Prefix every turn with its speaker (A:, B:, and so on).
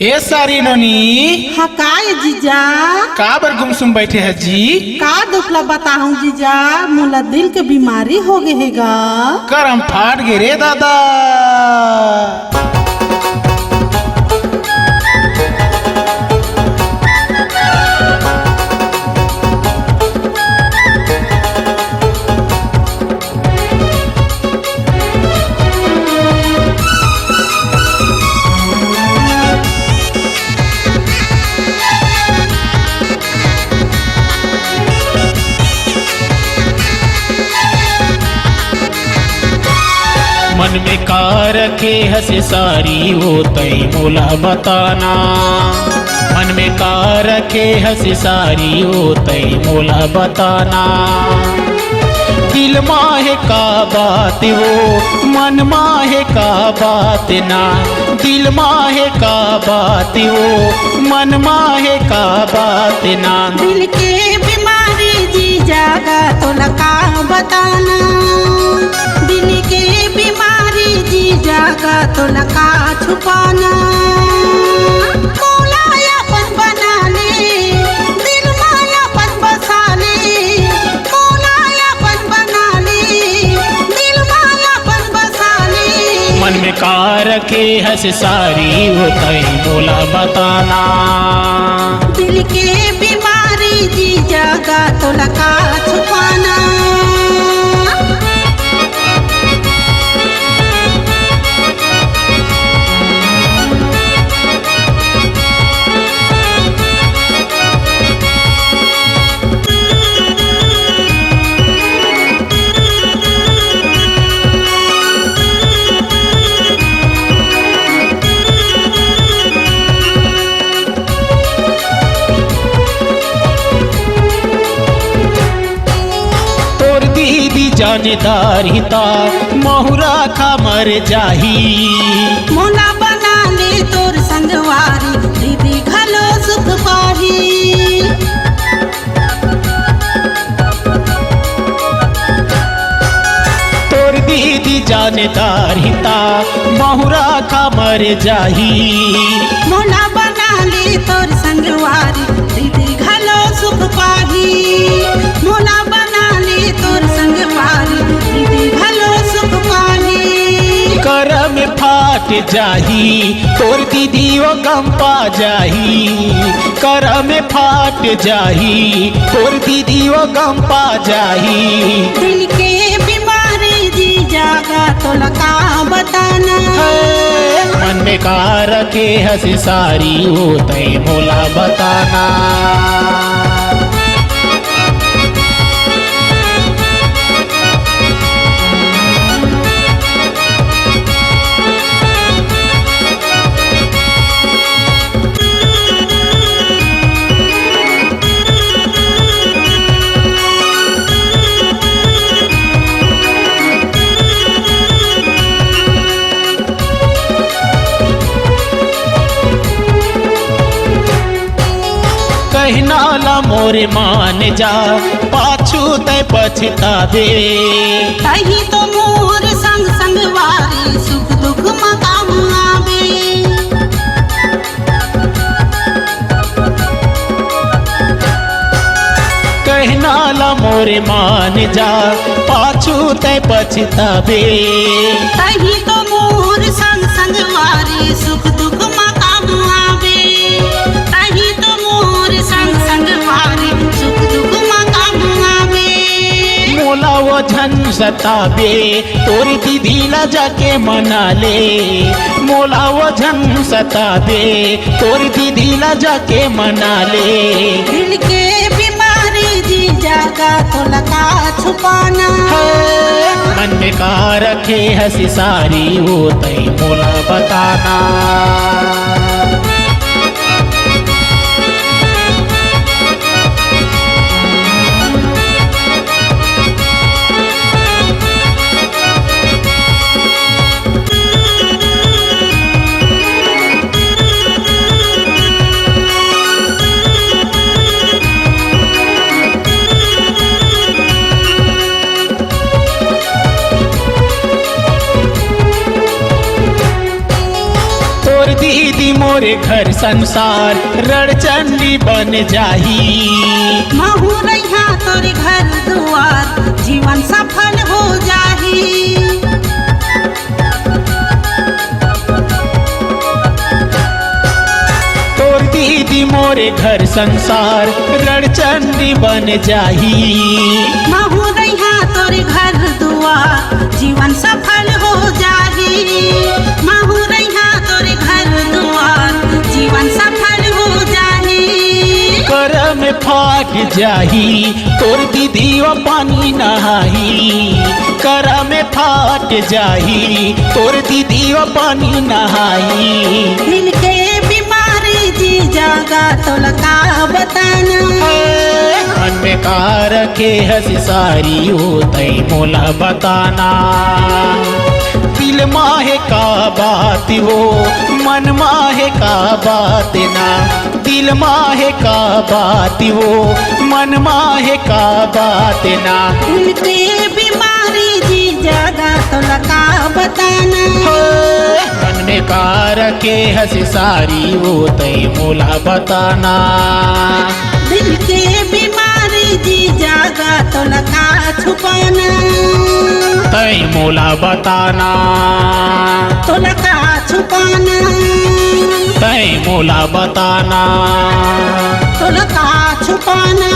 A: ए सारी नोनी
B: हाँ का ये जीजा
A: का बर गुमसुम बैठे है जी।
B: का दुखला बताऊं जीजा, मोला दिल के बीमारी हो गए हैगा।
A: करम फाट गे रे दादा। मन में का रखे हसे सारी हो तई मोला बताना। मन में का रखे हसे सारी हो तई मोला बताना। दिल माहे का बात वो मन माहे का बात ना। दिल माहे का बात वो मन माहे का बात ना।
B: दिल के बीमारी जीजा का तोला का बताना। दिल के बीमारी जीजा का तोला का छुपाना। मोला अपन बना ले, दिल माया अपन बसा ले। मोला अपन बना ले, दिल माया अपन बसा ले।
A: मन में का रखे हस सारी हो तई मोला बताना।
B: दिल के बीमारी जीजा का तोला का छुपाना।
A: जानेदारिता महुरा खा मर जाही।
B: मोला बना ले तोर संगवारी, दीदी घलो सुख पाही।
A: तोर दीदी जानेदारिता महुरा खा मर जाही।
B: मोला बना ले तोर संगवारी, दीदी घलो सुख पाही। मोला बना ले तोर संगवारी, दीदी घलो सुख पाही।
A: कर में फाट जाही तोर दीदी वो गम पा जाही। कर में फाट जाही तोर दीदी वो गम पा जाही।
B: दिल के बीमारी जीजा का तोला का बताना।
A: मन में का रखे हंसी सारी हो तई मोला बताना। कहनाला मोरे मान जा पाछू तय पछतावे।
B: कही तो मोर संग संगवारी, सुख दुख मकाम आवे।
A: कहनाला मोरे मान जा पाछू तय पछतावे।
B: कही तो मोर संग संगवारी, सुख दुख मकाम आवे। कही तो मोर संग संगवारी, सुख दुख मकाम आवे।
A: मोला वो झन सतावे तोर दीदी ला जाके मना ले। मोला वो झन सतावे तोर दीदी ला जाके मना ले।
B: दिल के बीमारी जीजा का तोला का छुपाना।
A: मन में का रखे हंसी सारी हो तई मोला बताना। घर संसार रणचंडी बन जाही।
B: महू रैया तोरे घर दुआर जीवन सफल हो जाही।
A: तोर दीदी मोरे घर संसार रणचंडी बन जाही।
B: महू रैया तोरे घर दुआर जीवन सफल हो जाही। महू रैया तोरे घर दुआर जीवन सफल हो जाही।
A: करम फाट जाही तोर दीदी व पानी नहाही। करम फाट जाही तोर दीदी व पानी नहाही।
B: दिल के बीमारी जी जागा तोला का बताना।
A: मन में का रखे हंसी सारी होतई मोला बताना। दिल माहे का बात हो मन माहे का बात ना। दिल माहे का बात हो मन माहे का बात ना।
B: दिल के बीमारी जी जागा तोला का बताना।
A: मन में का रखे हंसी सारी होतई मोला बताना।
B: दिल के बीमारी जी जागा तोला का छुपाना।
A: तई मोला बताना।
B: तोला का छुपाना।
A: तई मोला बताना।
B: तोला का छुपाना।